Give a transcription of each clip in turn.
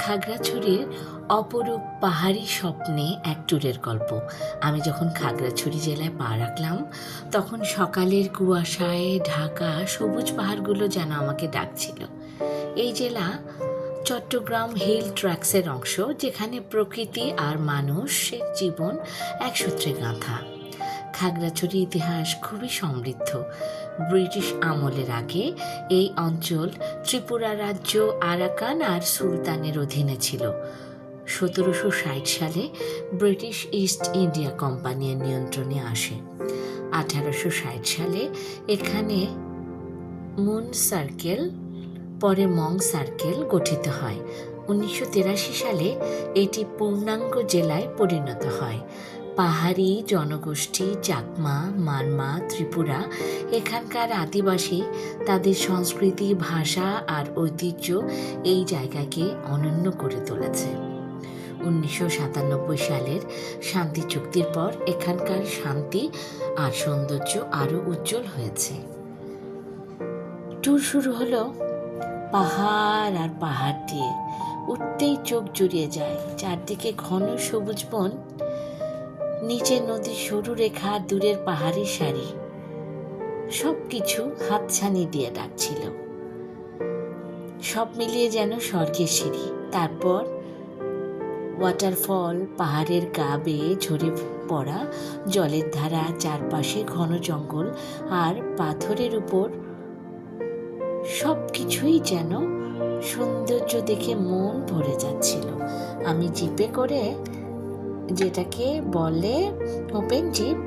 খাগড়াছড়ির অপরূপ পাহাড়ি স্বপ্নে এক ট্যুরের গল্প। আমি যখন খাগড়াছড়ি জেলায় পা রাখলাম, তখন সকালের কুয়াশায় ঢাকা সবুজ পাহাড়গুলো যেন আমাকে ডাকছিল। এই জেলা চট্টগ্রাম হিল ট্র্যাক্সের অংশ, যেখানে প্রকৃতি আর মানুষের জীবন এক সূত্রে গাঁথা। খাগড়াছড়ি ইতিহাস খুবই সমৃদ্ধ। ব্রিটিশ আমলের আগে এই অঞ্চল ত্রিপুরা রাজ্য, আরাকান আর সুলতানের অধীনে ছিল। 1760 সালে ব্রিটিশ ইস্ট ইন্ডিয়া কোম্পানির নিয়ন্ত্রণে আসে। 1860 সালে এখানে মুন সার্কেল, পরে মং সার্কেল গঠিত হয়। 1983 সালে এটি পূর্ণাঙ্গ জেলায় পরিণত হয়। পাহাড়ি জনগোষ্ঠী চাকমা, মারমা, ত্রিপুরা, এখানকার আদিবাসী, তাদের সংস্কৃতি, ভাষা আর ঐতিহ্য এই জায়গাকে অনন্য করে তুলেছে। 1997 সালের শান্তি চুক্তির পর এখানকার শান্তি আর সৌন্দর্য আরও উজ্জ্বল হয়েছে। ট্যুর শুরু হলো পাহাড় আর পাহাড় দিয়ে। উঠতেই চোখ জুড়িয়ে যায়। চারদিকে ঘন সবুজ বন, নিচে নদীর সরু রেখা, দূরের পাহাড়ের সারি, সব কিছু হাতছানি দিয়ে ডাকছিল। সব মিলিয়ে যেন স্বর্গের সিঁড়ি। তারপর ওয়াটারফল, পাহাড়ের গা বেয়ে ঝরে পড়া জলের ধারা, চারপাশে ঘন জঙ্গল আর পাথরের উপর সব কিছুই যেন সৌন্দর্য দেখে মন ভরে যাচ্ছিল। আমি জিপে করে, যেটাকে বলে ওপেন জিপ,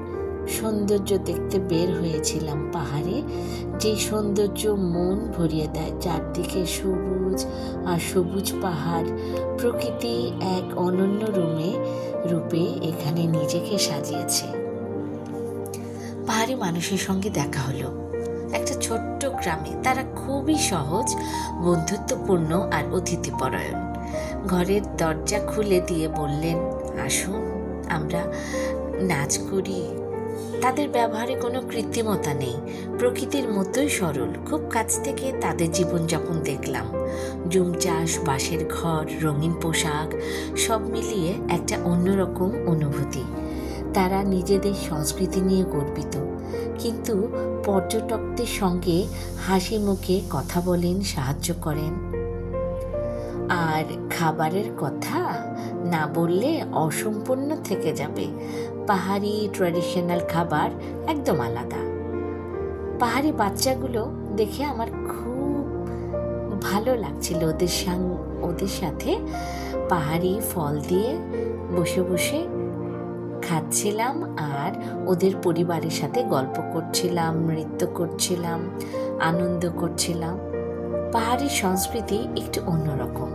সৌন্দর্য দেখতে বের হয়েছিলাম পাহাড়ে। যে সৌন্দর্য মন ভরিয়ে দেয়। চারদিকে সবুজ আর সবুজ পাহাড়। প্রকৃতি এক অনন্য রূপে এখানে নিজেকে সাজিয়েছে। পাহাড়ি মানুষের সঙ্গে দেখা হলো একটা ছোট্ট গ্রামে। তারা খুবই সহজ, বন্ধুত্বপূর্ণ আর অতিথিপরায়ণ। ঘরের দরজা খুলে দিয়ে বললেন, আসুন, আমরা নাচ করি। তাদের ব্যবহারে কোনো কৃত্রিমতা নেই, প্রকৃতির মতোই সরল। খুব কাছ থেকে তাদের জীবনযাপন দেখলাম। জুম চাষ, বাঁশের ঘর, রঙিন পোশাক, সব মিলিয়ে একটা অন্যরকম অনুভূতি। তারা নিজেদের সংস্কৃতি নিয়ে গর্বিত, কিন্তু পর্যটকদের সঙ্গে হাসি মুখে কথা বলেন, সাহায্য করেন। আর খাবারের কথা না বললে অসম্পূর্ণ থেকে যাবে। পাহাড়ি ট্র্যাডিশনাল খাবার একদম আলাদা। পাহাড়ি বাচ্চাগুলো দেখে আমার খুব ভালো লাগছিল। ওদের সাথে পাহাড়ি ফল দিয়ে বসে বসে খাচ্ছিলাম আর ওদের পরিবারের সাথে গল্প করছিলাম, নৃত্য করছিলাম, আনন্দ করছিলাম। পাহাড়ি সংস্কৃতি একটু অন্যরকম।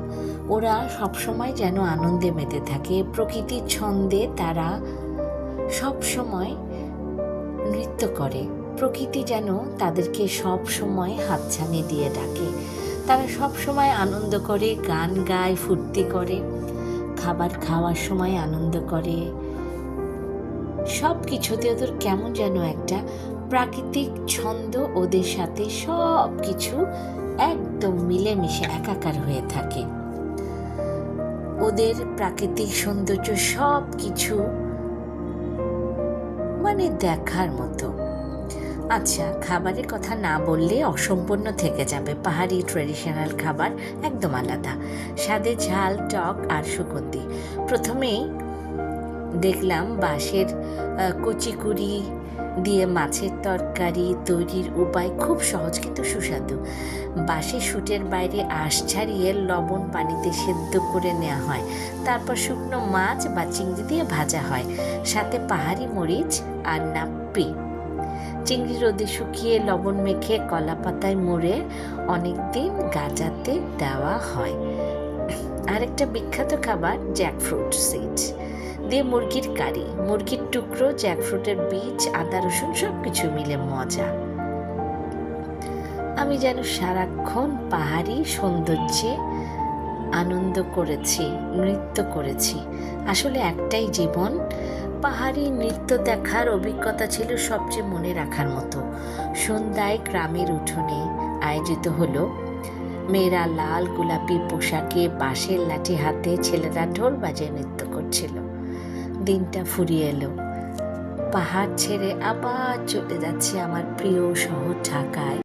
ওরা সবসময় যেন আনন্দে মেতে থাকে। প্রকৃতির ছন্দে তারা সবসময় নৃত্য করে। প্রকৃতি যেন তাদেরকে সবসময় হাতছানি দিয়ে ডাকে। তারা সবসময় আনন্দ করে, গান গায়, ফুর্তি করে, খাবার খাওয়ার সময় আনন্দ করে। সব কিছুতে ওদের কেমন যেন একটা প্রাকৃতিক ছন্দ, ওদের সাথে সব কিছু একদম মিলেমিশে একাকার হয়ে থাকে। ওদের প্রাকৃতিক সৌন্দর্য সব কিছু মানে দেখার মতো। আচ্ছা, খাবারের কথা না বললে অসম্পূর্ণ থেকে যাবে। পাহাড়ি ট্র্যাডিশনাল খাবার একদম আলাদা, স্বাদে ঝাল, টক আর সুগন্ধি। প্রথমেই দেখলাম বাঁশের কুচিকুড়ি দিয়ে মাছের তরকারি তৈরির উপায় খুব সহজ কিন্তু সুস্বাদু। বাঁশের শুটের বাইরে আঁশ ছাড়িয়ে লবণ পানিতে সেদ্ধ করে নেওয়া হয়। তারপর শুকনো মাছ বা চিংড়ি দিয়ে ভাজা হয়, সাথে পাহাড়ি মরিচ আর নাপ্পি। চিংড়ি রোদে শুকিয়ে লবণ মেখে কলা পাতায় মুড়ে অনেকদিন গাজাতে দেওয়া হয়। আরেকটা বিখ্যাত খাবার জ্যাকফ্রুট সিডস দিয়ে মুরগির কারি, মুরগির টুকরো, জ্যাকফ্রুটের বীজ, আদা রসুন, সব কিছু মিলে মজা। আমি যেন সারাক্ষণ পাহাড়ি সৌন্দর্যে আনন্দ করেছি, নৃত্য করেছি। আসলে একটাই জীবন। পাহাড়ি নৃত্য দেখার অভিজ্ঞতা ছিল সবচেয়ে মনে রাখার মতো। সন্ধ্যায় গ্রামের উঠোনে আয়োজিত হলো মেয়েরা লাল গোলাপি পোশাকে বাঁশের লাঠি হাতে, ছেলেরা ঢোল বাজিয়ে নৃত্য করছিল। দিনটা ফুরিয়ে এলো। পাহাড় ছেড়ে আবার চলে যাচ্ছে আমার প্রিয় শহর ঢাকায়।